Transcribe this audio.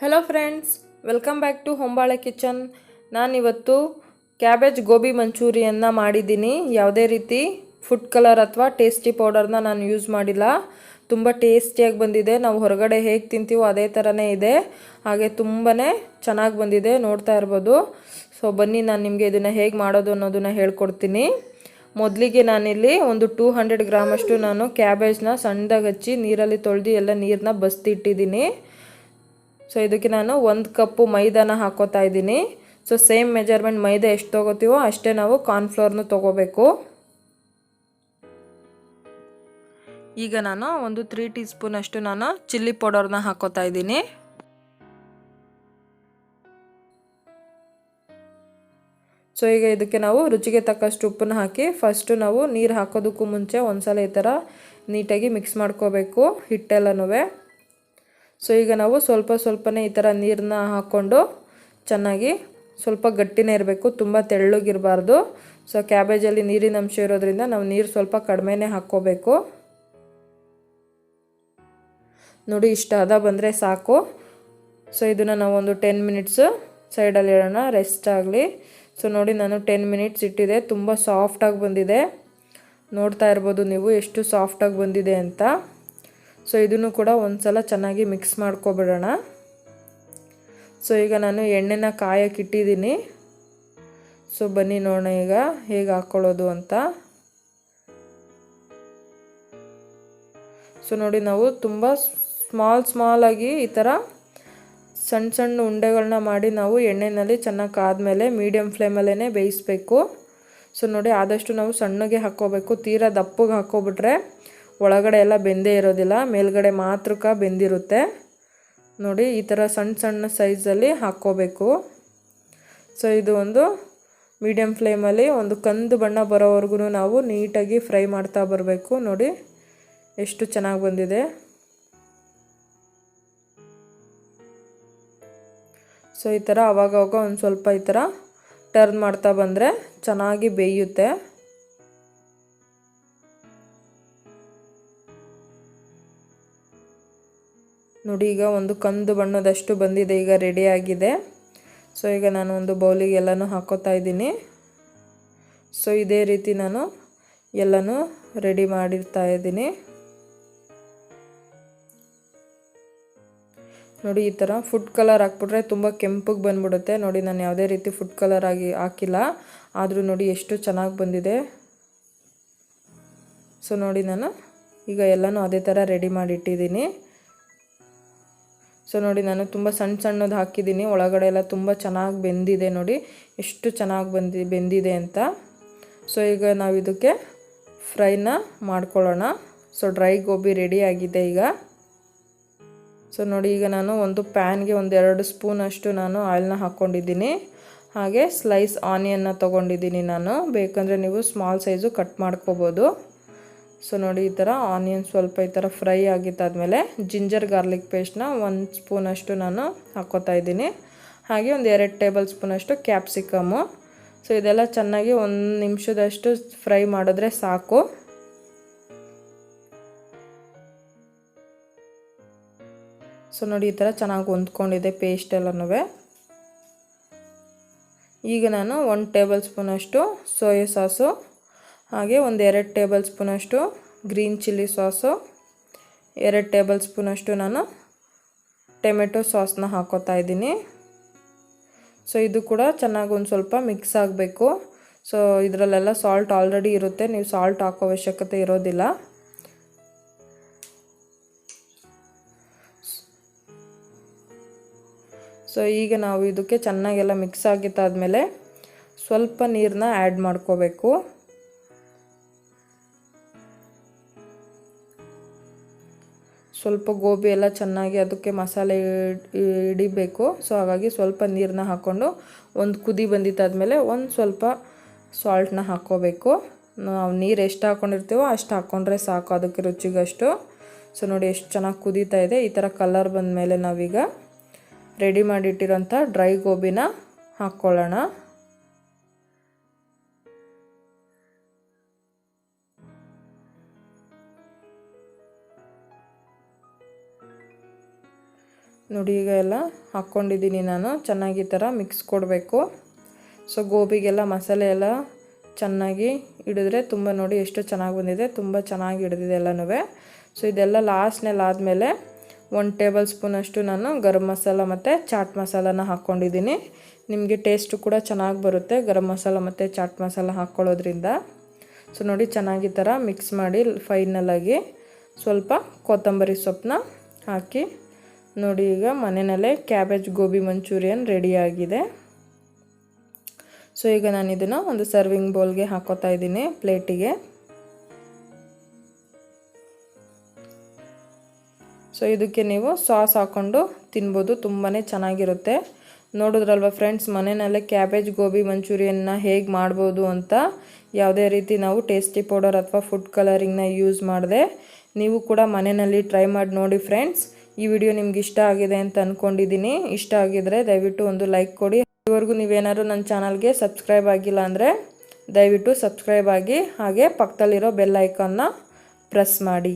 Hello friends, welcome back to Hombale kitchen. ನಾನಿವತ್ತು cabbage gobi ಮಂಚೂರಿಯನ್ನ ಮಾಡಿದ್ದೀನಿ. ಯಾವುದೇ ರೀತಿ ಫುಡ್ ಕಲರ್ ಅಥವಾ ಟೇಸ್ಟಿ ಪೌಡರ್ನ ನಾನು ಯೂಸ್ ಮಾಡಿಲ್ಲ. ತುಂಬ ಟೇಸ್ಟಿಯಾಗಿ ಬಂದಿದೆ. ನಾವು ಹೊರಗಡೆ ಹೇಗೆ ತಿಂತೀವೋ ಅದೇ ಥರನೇ ಇದೆ. ಹಾಗೆ ತುಂಬಾ ಚೆನ್ನಾಗಿ ಬಂದಿದೆ, ನೋಡ್ತಾ ಇರ್ಬೋದು. ಸೊ ಬನ್ನಿ, ನಾನು ನಿಮಗೆ ಇದನ್ನು ಹೇಗೆ ಮಾಡೋದು ಅನ್ನೋದನ್ನು ಹೇಳ್ಕೊಡ್ತೀನಿ. ಮೊದಲಿಗೆ ನಾನಿಲ್ಲಿ ಒಂದು 200 ಗ್ರಾಮಷ್ಟು ನಾನು ಕ್ಯಾಬೇಜ್ನ ಸಣ್ಣದಾಗಿ ಹಚ್ಚಿ ನೀರಲ್ಲಿ ತೊಳೆದು ಎಲ್ಲ ನೀರನ್ನ ಬಸ್ತಿಟ್ಟಿದ್ದೀನಿ. ಸೊ ಇದಕ್ಕೆ ನಾನು 1 ಕಪ್ಪು ಮೈದಾನ ಹಾಕೋತಾ ಇದ್ದೀನಿ. ಸೊ ಸೇಮ್ ಮೆಜರ್ಮೆಂಟ್ ಮೈದಾ ಎಷ್ಟು ತೊಗೋತೀವೋ ಅಷ್ಟೇ ನಾವು ಕಾರ್ನ್ಫ್ಲೋರ್ನು ತೊಗೋಬೇಕು. ಈಗ ನಾನು ಒಂದು 3 ಟೀ ಸ್ಪೂನ್ ಅಷ್ಟು ನಾನು ಚಿಲ್ಲಿ ಪೌಡರ್ನ ಹಾಕೋತಾ ಇದ್ದೀನಿ. ಸೊ ಈಗ ಇದಕ್ಕೆ ನಾವು ರುಚಿಗೆ ತಕ್ಕಷ್ಟು ಉಪ್ಪನ್ನು ಹಾಕಿ ಫಸ್ಟು ನಾವು ನೀರು ಹಾಕೋದಕ್ಕೂ ಮುಂಚೆ ಒಂದ್ಸಲ ಈ ಥರ ನೀಟಾಗಿ ಮಿಕ್ಸ್ ಮಾಡ್ಕೋಬೇಕು ಹಿಟ್ಟೆಲ್ಲನೂ. ಸೊ ಈಗ ನಾವು ಸ್ವಲ್ಪನೇ ಈ ಥರ ನೀರನ್ನ ಹಾಕ್ಕೊಂಡು ಚೆನ್ನಾಗಿ ಸ್ವಲ್ಪ ಗಟ್ಟಿನೇ ಇರಬೇಕು, ತುಂಬ ತೆಳ್ಳಗಿರಬಾರ್ದು. ಸೊ ಕ್ಯಾಬೇಜಲ್ಲಿ ನೀರಿನ ಅಂಶ ಇರೋದ್ರಿಂದ ನಾವು ನೀರು ಸ್ವಲ್ಪ ಕಡಿಮೆನೇ ಹಾಕ್ಕೋಬೇಕು. ನೋಡಿ, ಇಷ್ಟ ಹದ ಬಂದರೆ ಸಾಕು. ಸೊ ಇದನ್ನು ನಾವು ಒಂದು 10 ಮಿನಿಟ್ಸು ಸೈಡಲ್ಲಿ ಇಡೋಣ, ರೆಸ್ಟ್ ಆಗಲಿ. ಸೊ ನೋಡಿ, ನಾನು 10 ಮಿನಿಟ್ಸ್ ಇಟ್ಟಿದೆ. ತುಂಬ ಸಾಫ್ಟಾಗಿ ಬಂದಿದೆ, ನೋಡ್ತಾ ಇರ್ಬೋದು ನೀವು ಎಷ್ಟು ಸಾಫ್ಟಾಗಿ ಬಂದಿದೆ ಅಂತ. ಸೊ ಇದನ್ನು ಕೂಡ ಒಂದ್ಸಲ ಚೆನ್ನಾಗಿ ಮಿಕ್ಸ್ ಮಾಡ್ಕೊಬಿಡೋಣ. ಸೊ ಈಗ ನಾನು ಎಣ್ಣೆನ ಕಾಯಕ್ಕೆ ಇಟ್ಟಿದ್ದೀನಿ. ಸೊ ಬನ್ನಿ ನೋಡೋಣ ಈಗ ಹೇಗೆ ಹಾಕ್ಕೊಳ್ಳೋದು ಅಂತ. ಸೊ ನೋಡಿ, ನಾವು ತುಂಬ ಸ್ಮಾಲಾಗಿ ಈ ಥರ ಸಣ್ಣ ಉಂಡೆಗಳನ್ನ ಮಾಡಿ ನಾವು ಎಣ್ಣೆಯಲ್ಲಿ ಚೆನ್ನಾಗಿ ಕಾದ್ಮೇಲೆ ಮೀಡಿಯಮ್ ಫ್ಲೇಮಲ್ಲೇ ಬೇಯಿಸಬೇಕು. ಸೊ ನೋಡಿ, ಆದಷ್ಟು ನಾವು ಸಣ್ಣಗೆ ಹಾಕ್ಕೋಬೇಕು. ತೀರಾ ದಪ್ಪಗೆ ಹಾಕ್ಕೊಬಿಟ್ರೆ ಒಳಗಡೆ ಎಲ್ಲ ಬೆಂದೇ ಇರೋದಿಲ್ಲ, ಮೇಲ್ಗಡೆ ಮಾತ್ರಕ್ಕೆ ಬೆಂದಿರುತ್ತೆ. ನೋಡಿ, ಈ ಥರ ಸಣ್ಣ ಸೈಜಲ್ಲಿ ಹಾಕ್ಕೋಬೇಕು. ಸೊ ಇದು ಒಂದು ಮೀಡಿಯಮ್ ಫ್ಲೇಮಲ್ಲಿ ಒಂದು ಕಂದು ಬಣ್ಣ ಬರೋವರೆಗೂ ನಾವು ನೀಟಾಗಿ ಫ್ರೈ ಮಾಡ್ತಾ ಬರಬೇಕು. ನೋಡಿ ಎಷ್ಟು ಚೆನ್ನಾಗಿ ಬಂದಿದೆ. ಸೊ ಈ ಥರ ಅವಾಗವಾಗ ಒಂದು ಸ್ವಲ್ಪ ಈ ಥರ ಟರ್ನ್ ಮಾಡ್ತಾ ಬಂದರೆ ಚೆನ್ನಾಗಿ ಬೇಯುತ್ತೆ. ನೋಡಿ, ಈಗ ಒಂದು ಕಂದು ಬಣ್ಣದಷ್ಟು ಬಂದಿದೆ, ಈಗ ರೆಡಿ ಆಗಿದೆ. ಸೊ ಈಗ ನಾನು ಒಂದು ಬೌಲಿಗೆ ಎಲ್ಲನೂ ಹಾಕೋತಾ ಇದ್ದೀನಿ. ಸೊ ಇದೇ ರೀತಿ ನಾನು ಎಲ್ಲನೂ ರೆಡಿ ಮಾಡಿರ್ತಾ ಇದ್ದೀನಿ. ನೋಡಿ, ಈ ಥರ ಫುಡ್ ಕಲರ್ ಹಾಕ್ಬಿಟ್ರೆ ತುಂಬ ಕೆಂಪಗೆ ಬಂದ್ಬಿಡುತ್ತೆ. ನೋಡಿ, ನಾನು ಯಾವುದೇ ರೀತಿ ಫುಡ್ ಕಲರ್ ಹಾಕಿಲ್ಲ, ಆದರೂ ನೋಡಿ ಎಷ್ಟು ಚೆನ್ನಾಗಿ ಬಂದಿದೆ. ಸೊ ನೋಡಿ, ನಾನು ಈಗ ಎಲ್ಲನೂ ಅದೇ ಥರ ರೆಡಿ ಮಾಡಿಟ್ಟಿದ್ದೀನಿ. ಸೊ ನೋಡಿ, ನಾನು ತುಂಬ ಸಣ್ಣದು ಹಾಕಿದ್ದೀನಿ, ಒಳಗಡೆ ಎಲ್ಲ ತುಂಬ ಚೆನ್ನಾಗಿ ಬೆಂದಿದೆ. ನೋಡಿ ಎಷ್ಟು ಚೆನ್ನಾಗಿ ಬೆಂದಿದೆ ಅಂತ. ಸೊ ಈಗ ನಾವು ಇದಕ್ಕೆ ಫ್ರೈನ ಮಾಡ್ಕೊಳ್ಳೋಣ. ಸೊ ಡ್ರೈ ಗೋಬಿ ರೆಡಿ ಆಗಿದೆ ಈಗ. ಸೊ ನೋಡಿ, ಈಗ ನಾನು ಒಂದು ಪ್ಯಾನ್ಗೆ 1-2 ಸ್ಪೂನ್ ಅಷ್ಟು ನಾನು ಆಯಿಲ್ನ ಹಾಕ್ಕೊಂಡಿದ್ದೀನಿ. ಹಾಗೆ ಸ್ಲೈಸ್ ಆನಿಯನ್ನ ತೊಗೊಂಡಿದ್ದೀನಿ ನಾನು. ಬೇಕಂದರೆ ನೀವು ಸ್ಮಾಲ್ ಸೈಜು ಕಟ್ ಮಾಡ್ಕೋಬೋದು. ಸೊ ನೋಡಿ, ಈ ಥರ ಆನಿಯನ್ ಸ್ವಲ್ಪ ಈ ಥರ ಫ್ರೈ ಆಗಿದ್ದಾದಮೇಲೆ ಜಿಂಜರ್ ಗಾರ್ಲಿಕ್ ಪೇಸ್ಟ್ನ 1 ಸ್ಪೂನ್ ಅಷ್ಟು ನಾನು ಹಾಕ್ಕೋತಾ ಇದ್ದೀನಿ. ಹಾಗೆ ಒಂದು 2 ಟೇಬಲ್ ಸ್ಪೂನ್ ಅಷ್ಟು ಕ್ಯಾಪ್ಸಿಕಮ್ಮು. ಸೊ ಇದೆಲ್ಲ ಚೆನ್ನಾಗಿ 1 ನಿಮಿಷದಷ್ಟು ಫ್ರೈ ಮಾಡಿದ್ರೆ ಸಾಕು. ಸೊ ನೋಡಿ, ಈ ಥರ ಚೆನ್ನಾಗಿ ಹೊಂದ್ಕೊಂಡಿದೆ ಪೇಸ್ಟ್ ಎಲ್ಲನೂ. ಈಗ ನಾನು 1 ಟೇಬಲ್ ಸ್ಪೂನ್ ಅಷ್ಟು ಸೋಯಾ ಸಾಸು, ಹಾಗೆ ಒಂದು 2 ಟೇಬಲ್ ಸ್ಪೂನ್ ಅಷ್ಟು green chilli sauce, 2 table spoon ಅಷ್ಟು ನಾನು ಟೊಮೆಟೊ ಸಾಸ್ನ ಹಾಕೋತಾ ಇದ್ದೀನಿ. ಸೊ ಇದು ಕೂಡ ಚೆನ್ನಾಗಿ ಒಂದು ಸ್ವಲ್ಪ ಮಿಕ್ಸ್ ಆಗಬೇಕು. ಸೊ ಇದರಲ್ಲೆಲ್ಲ ಸಾಲ್ಟ್ ಆಲ್ರೆಡಿ ಇರುತ್ತೆ, ನೀವು ಸಾಲ್ಟ್ ಹಾಕೋ ಅವಶ್ಯಕತೆ ಇರೋದಿಲ್ಲ. ಸೊ ಈಗ ನಾವು ಇದಕ್ಕೆ ಚೆನ್ನಾಗೆಲ್ಲ ಮಿಕ್ಸ್ ಆಗಿದ್ದಾದಮೇಲೆ ಸ್ವಲ್ಪ ನೀರನ್ನ ಆ್ಯಡ್ ಮಾಡ್ಕೋಬೇಕು. ಸ್ವಲ್ಪ ಗೋಬಿ ಎಲ್ಲ ಚೆನ್ನಾಗಿ ಅದಕ್ಕೆ ಮಸಾಲೆ ಹಿಡಿಬೇಕು. ಸೊ ಹಾಗಾಗಿ ಸ್ವಲ್ಪ ನೀರನ್ನ ಹಾಕ್ಕೊಂಡು ಒಂದು ಕುದಿ ಬಂದಿದ್ದಾದಮೇಲೆ ಒಂದು ಸ್ವಲ್ಪ ಸಾಲ್ಟನ್ನ ಹಾಕ್ಕೋಬೇಕು. ನಾವು ನೀರು ಎಷ್ಟು ಹಾಕ್ಕೊಂಡಿರ್ತೀವೋ ಅಷ್ಟು ಹಾಕ್ಕೊಂಡ್ರೆ ಸಾಕು, ಅದಕ್ಕೆ ರುಚಿಗಷ್ಟು. ಸೊ ನೋಡಿ, ಎಷ್ಟು ಚೆನ್ನಾಗಿ ಕುದೀತಾ ಇದೆ. ಈ ಥರ ಕಲರ್ ಬಂದಮೇಲೆ ನಾವೀಗ ರೆಡಿ ಮಾಡಿಟ್ಟಿರೋಂಥ ಡ್ರೈ ಗೋಬಿನ ಹಾಕ್ಕೊಳ್ಳೋಣ. ನೋಡಿ ಈಗ ಎಲ್ಲ ಹಾಕ್ಕೊಂಡಿದ್ದೀನಿ ನಾನು. ಚೆನ್ನಾಗಿ ಈ ಥರ ಮಿಕ್ಸ್ ಕೊಡಬೇಕು. ಸೊ ಗೋಬಿಗೆಲ್ಲ ಮಸಾಲೆ ಎಲ್ಲ ಚೆನ್ನಾಗಿ ಹಿಡಿದ್ರೆ ತುಂಬ ನೋಡಿ ಎಷ್ಟು ಚೆನ್ನಾಗಿ ಬಂದಿದೆ, ತುಂಬ ಚೆನ್ನಾಗಿ ಹಿಡಿದಿದೆ ಎಲ್ಲನೂ. ಸೊ ಇದೆಲ್ಲ ಲಾಸ್ಟ್ನಲ್ಲಿ ಆದಮೇಲೆ 1 ಟೇಬಲ್ ಸ್ಪೂನಷ್ಟು ನಾನು ಗರಂ ಮಸಾಲ ಮತ್ತು ಚಾಟ್ ಮಸಾಲಾನ ಹಾಕ್ಕೊಂಡಿದ್ದೀನಿ. ನಿಮಗೆ ಟೇಸ್ಟು ಕೂಡ ಚೆನ್ನಾಗಿ ಬರುತ್ತೆ ಗರಂ ಮಸಾಲ ಮತ್ತು ಚಾಟ್ ಮಸಾಲ ಹಾಕ್ಕೊಳ್ಳೋದ್ರಿಂದ. ಸೊ ನೋಡಿ ಚೆನ್ನಾಗಿ ಈ ಥರ ಮಿಕ್ಸ್ ಮಾಡಿ ಫೈನಲಾಗಿ ಸ್ವಲ್ಪ ಕೊತ್ತಂಬರಿ ಸೊಪ್ಪನ್ನ ಹಾಕಿ ನೋಡಿ ಈಗ ಮನೆಯಲ್ಲೇ ಕ್ಯಾಬೇಜ್ ಗೋಬಿ ಮಂಚೂರಿಯನ್ ರೆಡಿಯಾಗಿದೆ. ಸೊ ಈಗ ನಾನು ಇದನ್ನು ಒಂದು ಸರ್ವಿಂಗ್ ಬೌಲ್ಗೆ ಹಾಕೋತಾ ಇದ್ದೀನಿ, ಪ್ಲೇಟಿಗೆ. ಸೊ ಇದಕ್ಕೆ ನೀವು ಸಾಸ್ ಹಾಕ್ಕೊಂಡು ತಿನ್ಬೋದು, ತುಂಬಾ ಚೆನ್ನಾಗಿರುತ್ತೆ. ನೋಡಿದ್ರಲ್ವ ಫ್ರೆಂಡ್ಸ್, ಮನೆಯಲ್ಲೇ ಕ್ಯಾಬೇಜ್ ಗೋಬಿ ಮಂಚೂರಿಯನ್ನ ಹೇಗೆ ಮಾಡ್ಬೋದು ಅಂತ. ಯಾವುದೇ ರೀತಿ ನಾವು ಟೇಸ್ಟಿ ಪೌಡರ್ ಅಥವಾ ಫುಡ್ ಕಲರಿಂಗ್ನ ಯೂಸ್ ಮಾಡಿದೆ. ನೀವು ಕೂಡ ಮನೆಯಲ್ಲಿ ಟ್ರೈ ಮಾಡಿ ನೋಡಿ ಫ್ರೆಂಡ್ಸ್. ಈ ವಿಡಿಯೋ ನಿಮ್ಗೆ ಇಷ್ಟ ಆಗಿದೆ ಅಂತ ಅಂದ್ಕೊಂಡಿದ್ದೀನಿ. ಇಷ್ಟ ಆಗಿದ್ರೆ ದಯವಿಟ್ಟು ಒಂದು ಲೈಕ್ ಕೊಡಿ. ಇದುವರೆಗೂ ನೀವೇನಾದ್ರು ನನ್ನ ಚಾನಲ್ಗೆ ಸಬ್ಸ್ಕ್ರೈಬ್ ಆಗಿಲ್ಲ ಅಂದರೆ ದಯವಿಟ್ಟು ಸಬ್ಸ್ಕ್ರೈಬ್ ಆಗಿ, ಹಾಗೆ ಪಕ್ಕದಲ್ಲಿರೋ ಬೆಲ್ ಐಕಾನ್ನ ಪ್ರೆಸ್ ಮಾಡಿ.